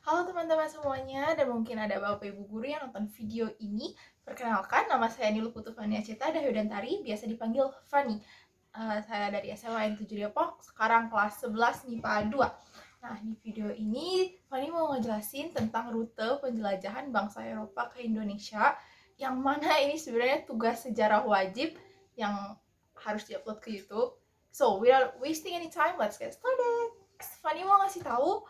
Halo teman-teman semuanya, dan mungkin ada Bapak Ibu Guru yang nonton video ini. Perkenalkan, nama saya Nilu Putufania Cita Dahyudantari, biasa dipanggil Fani. Saya dari SMA N7 Depok, sekarang kelas 11 MIPA 2. Nah, di video ini Fani mau ngejelasin tentang rute penjelajahan bangsa Eropa ke Indonesia, yang mana ini sebenarnya tugas sejarah wajib yang harus diupload ke YouTube. So, without wasting any time, let's get started. Fani mau ngasih tahu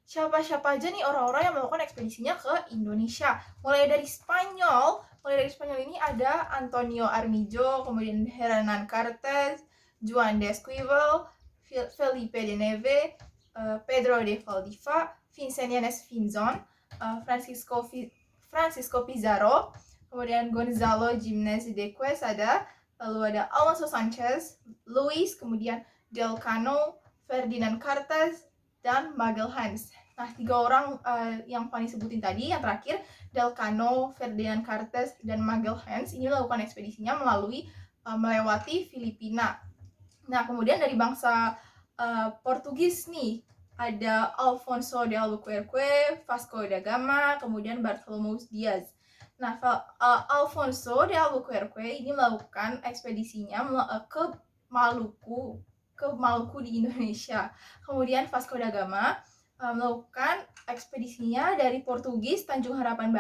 siapa-siapa aja nih orang-orang yang melakukan ekspedisinya ke Indonesia. Mulai dari Spanyol ini ada Antonio Armijo, kemudian Hernán Cortés, Juan de Esquivel, Felipe de Neve, Pedro de Valdivia, Vincent Yanes Pinzon, Francisco Pizarro, kemudian Gonzalo Jimenez de Quesada, lalu ada Alonso Sanchez, Luis, kemudian Del Cano, Ferdinand Cortés, dan Magelhaens. Nah, 3 orang yang Fanny sebutin tadi, yang terakhir, Del Cano, Ferdinand Cortés, dan Magelhaens, ini melakukan ekspedisinya melewati Filipina. Nah, kemudian dari bangsa Portugis nih, ada Alfonso de Albuquerque, Vasco da Gama, kemudian Bartolomeu Diaz. Nah, Alfonso de Albuquerque ini melakukan ekspedisinya ke Maluku di Indonesia. Kemudian Vasco da Gama melakukan ekspedisinya dari Portugis Tanjung Harapan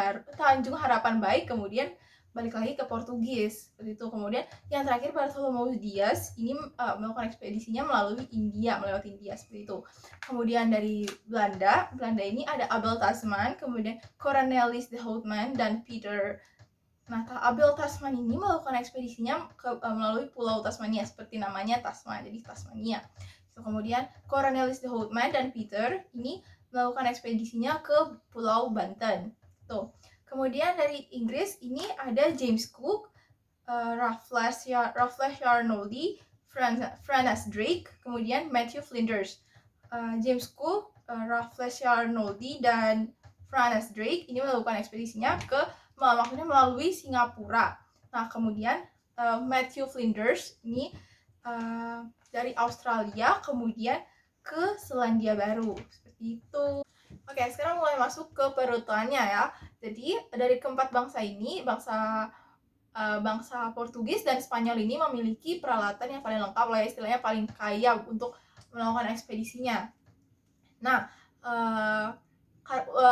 Baik, kemudian balik lagi ke Portugis seperti itu. Kemudian yang terakhir Bartolomeu Diaz ini melakukan ekspedisinya melewati India seperti itu. Kemudian dari Belanda ini ada Abel Tasman, kemudian Cornelis de Houtman, dan Peter. Nah, Abel Tasman ini melakukan ekspedisinya melalui Pulau Tasmania, seperti namanya Tasman, jadi Tasmania. Kemudian Cornelis de Houtman dan Peter ini melakukan ekspedisinya ke Pulau Banten. Tuh. Kemudian dari Inggris ini ada James Cook, Raffles Arnoldi, Francis Drake, kemudian Matthew Flinders. James Cook, Raffles Arnoldi, dan Francis Drake ini melakukan ekspedisinya maksudnya melalui Singapura. Nah, kemudian Matthew Flinders ini dari Australia kemudian ke Selandia Baru seperti itu. Oke, sekarang mulai masuk ke perutuannya ya. Jadi dari keempat bangsa ini, bangsa Portugis dan Spanyol ini memiliki peralatan yang paling lengkap lah, istilahnya paling kaya untuk melakukan ekspedisinya. Nah,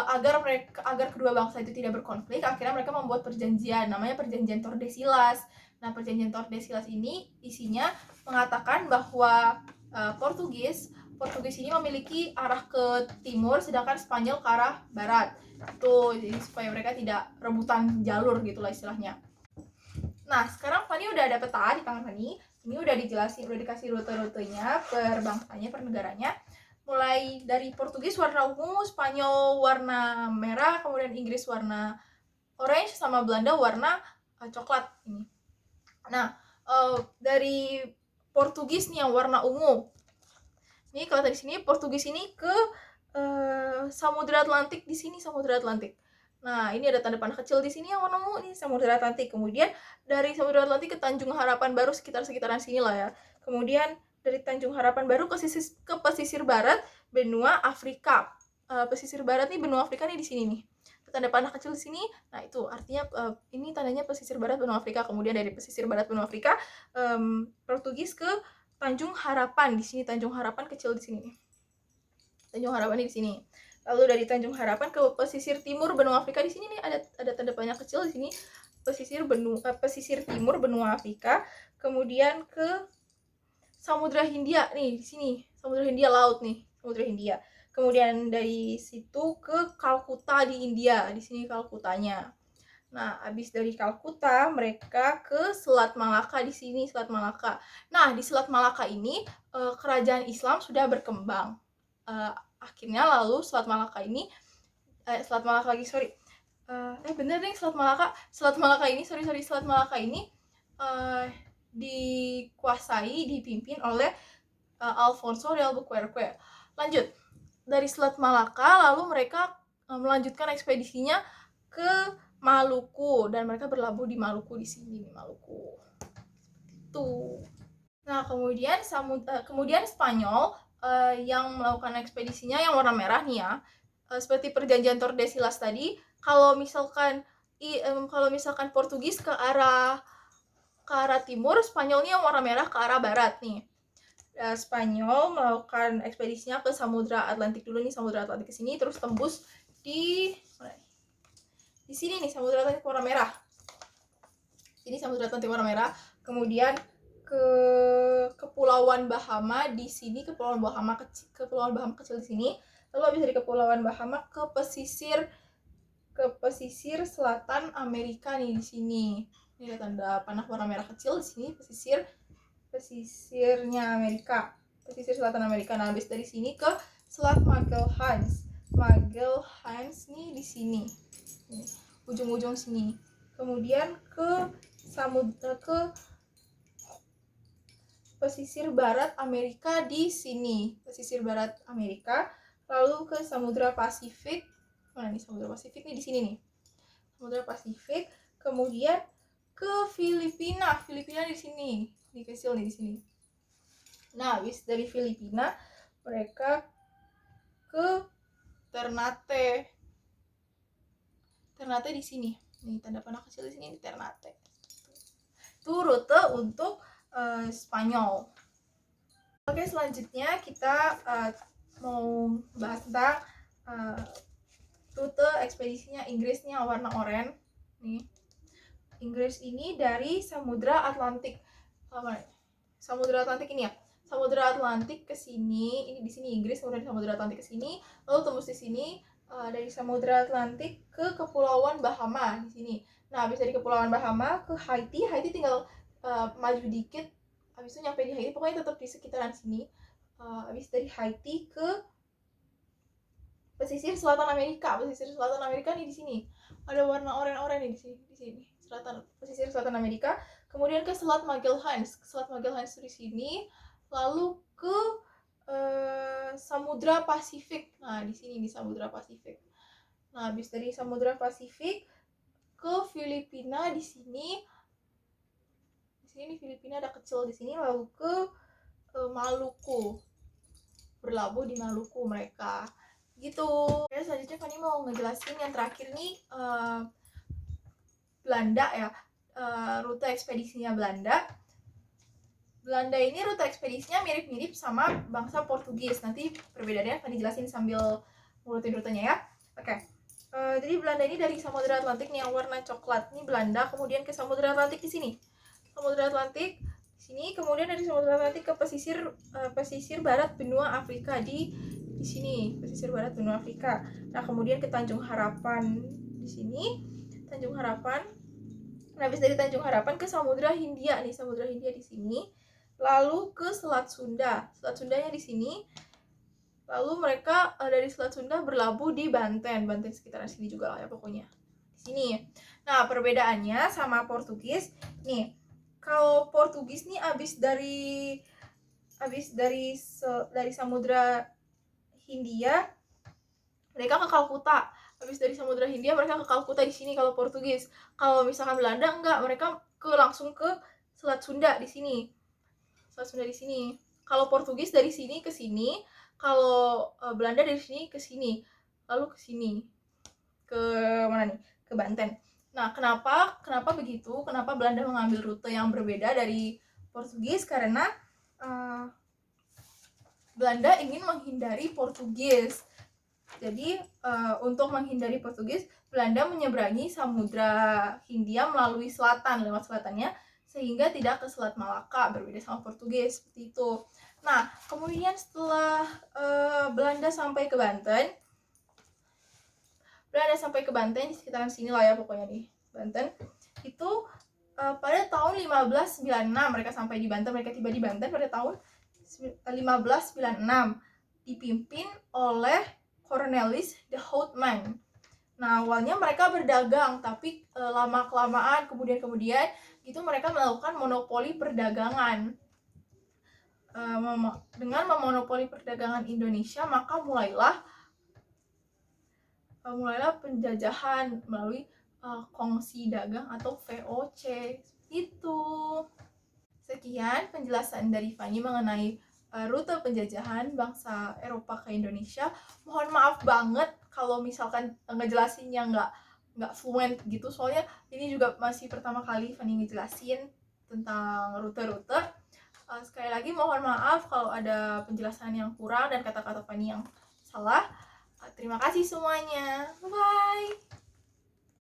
agar kedua bangsa itu tidak berkonflik, akhirnya mereka membuat perjanjian, namanya Perjanjian Tordesillas. Nah, Perjanjian Tordesillas ini isinya mengatakan bahwa Portugis ini memiliki arah ke timur, sedangkan Spanyol ke arah barat. Itu jadi supaya mereka tidak rebutan jalur gitulah istilahnya. Nah, sekarang Fani udah ada peta di tangan Fani. Ini udah dijelasin, udah dikasih rute-rutenya per bangsanya, per negaranya. Mulai dari Portugis warna ungu, Spanyol warna merah, kemudian Inggris warna orange, sama Belanda warna coklat ini. Nah, dari Portugis nih yang warna ungu. Ini kalau tadi sini Portugis ini ke Samudra Atlantik, di sini Samudra Atlantik. Nah, ini ada tanda panah kecil di sini yang warna ungu nih, Samudra Atlantik. Kemudian dari Samudra Atlantik ke Tanjung Harapan Baru, sekitaran sini lah ya. Kemudian dari Tanjung Harapan Baru ke pesisir barat benua Afrika. Pesisir barat nih, benua Afrika nih di sini nih. Tanda panah kecil di sini. Nah, itu artinya ini tandanya pesisir barat benua Afrika. Kemudian dari pesisir barat benua Afrika Portugis ke Tanjung Harapan. Di sini Tanjung Harapan kecil di sini nih. Tanjung Harapan di sini. Lalu dari Tanjung Harapan ke pesisir timur benua Afrika, di sini nih ada tanda panah kecil di sini, pesisir timur benua Afrika. Kemudian ke Samudra Hindia nih di sini, Samudra Hindia laut nih, Samudra Hindia. Kemudian dari situ ke Kalkuta di India, di sini Kalkutanya. Nah, habis dari Kalkuta mereka ke Selat Malaka, di sini Selat Malaka. Nah, di Selat Malaka ini kerajaan Islam sudah berkembang. Akhirnya lalu Selat Malaka ini Selat Malaka ini dipimpin oleh Alfonso de Albuquerque. Lanjut, dari Selat Malaka lalu mereka melanjutkan ekspedisinya ke Maluku, dan mereka berlabuh di Maluku di sini, Maluku. Itu. Nah, kemudian Spanyol yang melakukan ekspedisinya yang warna merah nih ya. seperti perjanjian Tordesillas tadi, kalau misalkan Portugis ke arah timur, Spanyolnya yang warna merah ke arah barat nih. Spanyol melakukan ekspedisinya ke Samudra Atlantik dulu nih, Samudra Atlantik ke sini, terus tembus di sini nih, Samudra Atlantik warna merah. Ini Samudra Atlantik warna merah. Kemudian ke Kepulauan Bahama di sini, Kepulauan Bahama kecil di sini. Lalu habis dari Kepulauan Bahama ke pesisir selatan Amerika nih di sini. Ini ada tanda panah warna merah kecil di sini, pesisirnya Amerika, pesisir selatan Amerika. Nah, habis dari sini ke Selat Magellan nih di sini, ujung-ujung sini. Kemudian ke pesisir barat Amerika di sini, pesisir barat Amerika. Lalu ke Samudra Pasifik. Mana nih Samudra Pasifik nih, di sini nih, Samudra Pasifik. Kemudian ke Filipina di sini, di kecil nih di sini. Nah, habis dari Filipina mereka ke Ternate di sini. Nih tanda panah kecil di sini, di Ternate. Itu rute untuk Spanyol. Oke, selanjutnya kita mau bahas tentang rute ekspedisinya Inggris nih yang warna oranye nih. Inggris ini dari Samudra Atlantik. Samudra Atlantik ini ya. Samudra Atlantik ke sini, ini di sini Inggris, kemudian Samudra Atlantik ke sini, lalu tembus di sini dari Samudra Atlantik ke Kepulauan Bahama di sini. Nah, habis dari Kepulauan Bahama ke Haiti tinggal maju dikit, habis itu nyampe di Haiti, pokoknya tetap di sekitaran sini. Habis dari Haiti ke pesisir selatan Amerika nih di sini. Ada warna oranye di sini. Pesisir selatan Amerika. Kemudian ke Selat Magellan di sini. Lalu ke Samudra Pasifik. Nah, di sini di Samudra Pasifik. Nah, habis dari Samudra Pasifik ke Filipina di sini. Di sini Filipina ada kecil di sini, lalu ke Maluku. Berlabuh di Maluku mereka. Gitu. Oke, selanjutnya Fanny mau ngejelasin yang terakhir nih, Belanda ya. Rute ekspedisinya Belanda ini rute ekspedisinya mirip-mirip sama bangsa Portugis. Nanti perbedaannya akan dijelasin sambil ngurutin rutenya ya. Oke. Jadi Belanda ini dari Samudra Atlantik nih yang warna coklat. Ini Belanda, kemudian ke Samudra Atlantik di sini. Samudra Atlantik di sini, kemudian dari Samudra Atlantik ke pesisir barat benua Afrika di sini, pesisir barat benua Afrika. Nah, kemudian ke Tanjung Harapan di sini, Tanjung Harapan. Nah, habis dari Tanjung Harapan ke Samudra Hindia nih, Samudra Hindia di sini. Lalu ke Selat Sundanya di sini. Lalu mereka dari Selat Sunda berlabuh di Banten sekitaran sini juga lah ya pokoknya. Di sini. Nah, perbedaannya sama Portugis nih. Kalau Portugis nih abis dari Samudra Hindia mereka ke Kalkuta. Habis dari Samudra Hindia mereka ke Kalkuta di sini kalau Portugis. Kalau misalkan Belanda enggak, mereka langsung ke Selat Sunda di sini. Kalau Portugis dari sini ke sini, kalau Belanda dari sini ke sini, lalu ke sini. Ke mana nih? Ke Banten. Nah, kenapa begitu? Kenapa Belanda mengambil rute yang berbeda dari Portugis? Karena Belanda ingin menghindari Portugis. Jadi untuk menghindari Portugis, Belanda menyeberangi Samudra Hindia melalui selatan, lewat selatannya, sehingga tidak ke Selat Malaka, berbeda sama Portugis seperti itu. Nah, kemudian setelah Belanda sampai ke Banten di sekitaran sini lah ya pokoknya di Banten, itu pada tahun 1596 mereka sampai di Banten, mereka tiba di Banten pada tahun 1596, dipimpin oleh Cornelis de Houtman. Nah, awalnya mereka berdagang, tapi lama-kelamaan kemudian itu mereka melakukan monopoli perdagangan. Dengan memonopoli perdagangan Indonesia, maka mulailah penjajahan melalui kongsi dagang atau VOC. Itu. Sekian penjelasan dari Fanny mengenai rute penjajahan bangsa Eropa ke Indonesia. Mohon maaf banget kalau kalau misalkan ngejelasinnya nggak fluent gitu, soalnya ini juga masih pertama kali Fanny ngejelasin tentang rute-rute. Sekali lagi mohon maaf kalau ada penjelasan yang kurang dan kata-kata Fanny yang salah. Terima kasih semuanya, bye.